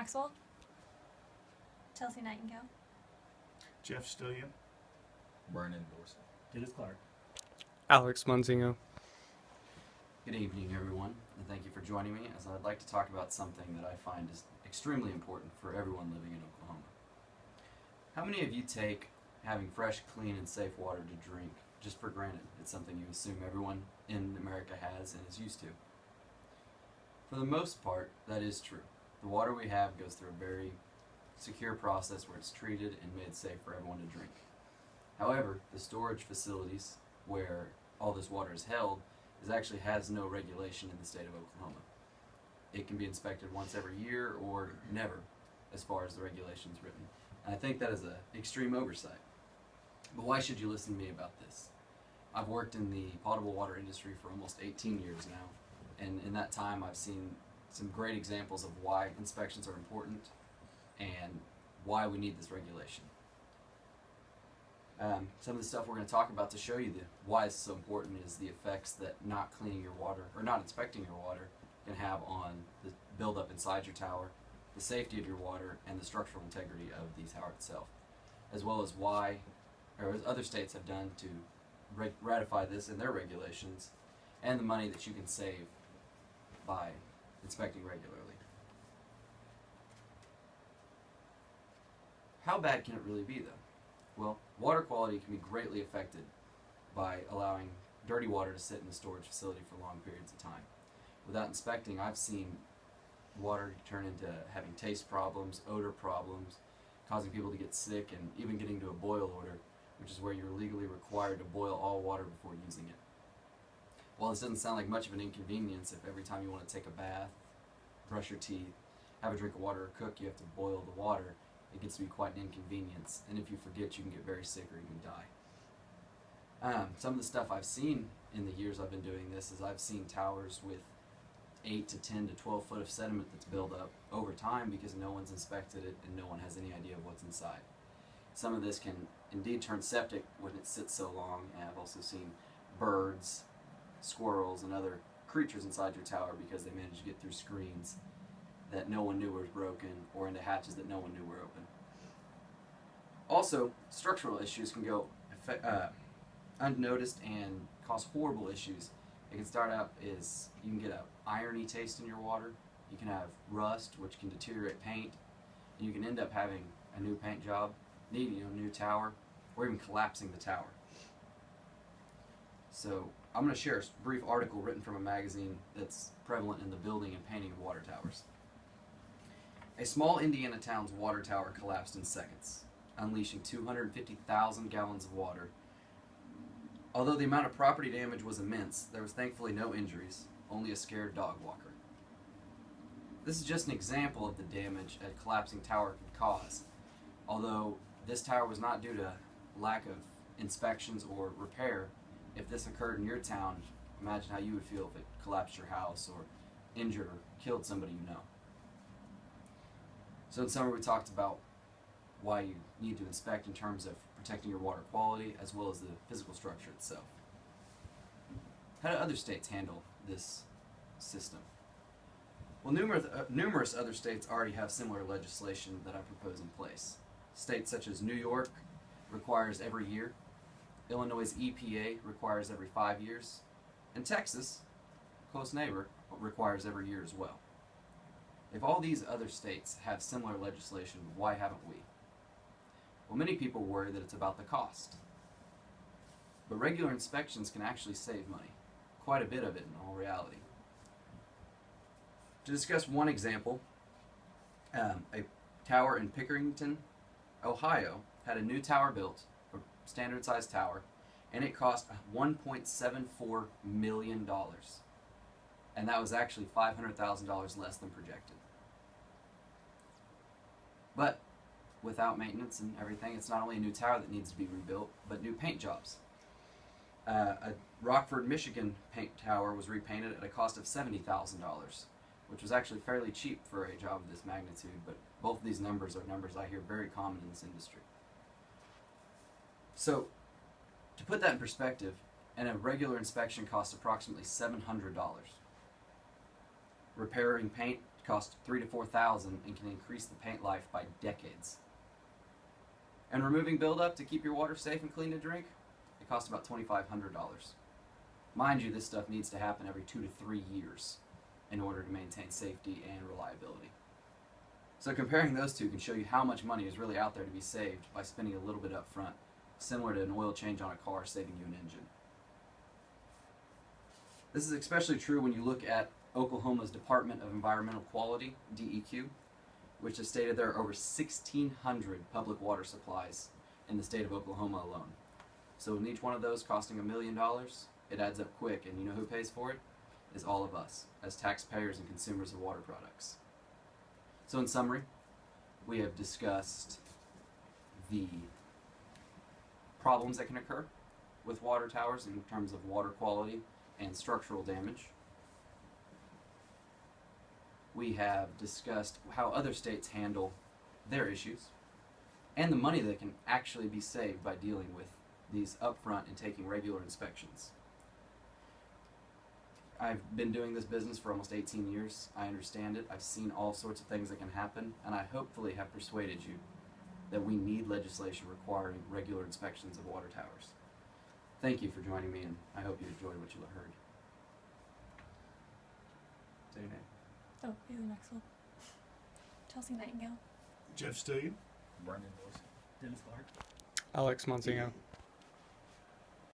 Maxwell. Chelsea Nightingale. Jeff Stillion. Vernon Dorsey. Dennis Clark. Alex Munzingo. Good evening, everyone, and thank you for joining me as I'd like to talk about something that I find is extremely important for everyone living in Oklahoma. How many of you take having fresh, clean, and safe water to drink just for granted? It's something you assume everyone in America has and is used to. For the most part, that is true. The water we have goes through a very secure process where it's treated and made safe for everyone to drink. However, the storage facilities where all this water is held actually has no regulation in the state of Oklahoma. It can be inspected once every year or never, as far as the regulation's written. And I think that is an extreme oversight. But why should you listen to me about this? I've worked in the potable water industry for almost 18 years now, and in that time I've seen some great examples of why inspections are important and why we need this regulation. Some of the stuff we're going to talk about to show you why it's so important is the effects that not cleaning your water or not inspecting your water can have on the buildup inside your tower, the safety of your water, and the structural integrity of the tower itself, as well as why, or as other states have done to ratify this in their regulations, and the money that you can save by inspecting regularly. How bad can it really be, though? Well, water quality can be greatly affected by allowing dirty water to sit in a storage facility for long periods of time. Without inspecting, I've seen water turn into having taste problems, odor problems, causing people to get sick, and even getting to a boil order, which is where you're legally required to boil all water before using it. While this doesn't sound like much of an inconvenience, if every time you want to take a bath, brush your teeth, have a drink of water, or cook, you have to boil the water, it gets to be quite an inconvenience, and if you forget, you can get very sick or even die. Some of the stuff I've seen in the years I've been doing this is I've seen towers with 8 to 10 to 12 foot of sediment that's built up over time because no one's inspected it and no one has any idea of what's inside. Some of this can indeed turn septic when it sits so long, and I've also seen birds, squirrels, and other creatures inside your tower because they managed to get through screens that no one knew were broken or into hatches that no one knew were open. Also, structural issues can go unnoticed and cause horrible issues. It can start out as you can get an irony taste in your water, you can have rust, which can deteriorate paint, and you can end up having a new paint job, needing a new tower, or even collapsing the tower. So I'm going to share a brief article written from a magazine that's prevalent in the building and painting of water towers. A small Indiana town's water tower collapsed in seconds, unleashing 250,000 gallons of water. Although the amount of property damage was immense, there was thankfully no injuries, only a scared dog walker. This is just an example of the damage a collapsing tower can cause. Although this tower was not due to lack of inspections or repair, if this occurred in your town, imagine how you would feel if it collapsed your house or injured or killed somebody you know. So in summary, we talked about why you need to inspect in terms of protecting your water quality as well as the physical structure itself. How do other states handle this system? Well, numerous other states already have similar legislation that I propose in place. States such as New York requires every year, Illinois' EPA requires every 5 years, and Texas, close neighbor, requires every year as well. If all these other states have similar legislation, why haven't we? Well, many people worry that it's about the cost. But regular inspections can actually save money, quite a bit of it in all reality. To discuss one example, a tower in Pickerington, Ohio, had a new tower built, a standard sized tower, and it cost $1.74 million. And that was actually $500,000 less than projected. But without maintenance and everything, it's not only a new tower that needs to be rebuilt, but new paint jobs. A Rockford, Michigan paint tower was repainted at a cost of $70,000, which was actually fairly cheap for a job of this magnitude, but both of these numbers are numbers I hear very common in this industry. So, to put that in perspective, and a regular inspection costs approximately $700. Repairing paint cost $3,000 to $4,000 and can increase the paint life by decades. And removing buildup to keep your water safe and clean to drink, it costs about $2,500. Mind you, this stuff needs to happen every 2 to 3 years in order to maintain safety and reliability. So comparing those two can show you how much money is really out there to be saved by spending a little bit up front, similar to an oil change on a car saving you an engine. This is especially true when you look at Oklahoma's Department of Environmental Quality, DEQ, which has stated there are over 1,600 public water supplies in the state of Oklahoma alone. So with each one of those costing $1 million, it adds up quick, and you know who pays for it? Is all of us, as taxpayers and consumers of water products. So in summary, we have discussed the problems that can occur with water towers in terms of water quality and structural damage. We have discussed how other states handle their issues and the money that can actually be saved by dealing with these upfront and taking regular inspections. I've been doing this business for almost 18 years. I understand it. I've seen all sorts of things that can happen, and I hopefully have persuaded you that we need legislation requiring regular inspections of water towers. Thank you for joining me, and I hope you enjoyed what you heard. Say your name. Oh, Haley Maxwell. Chelsea Nightingale. Jeff Stillion. Brendan Dorsey. Dennis Clark. Alex Monsignor.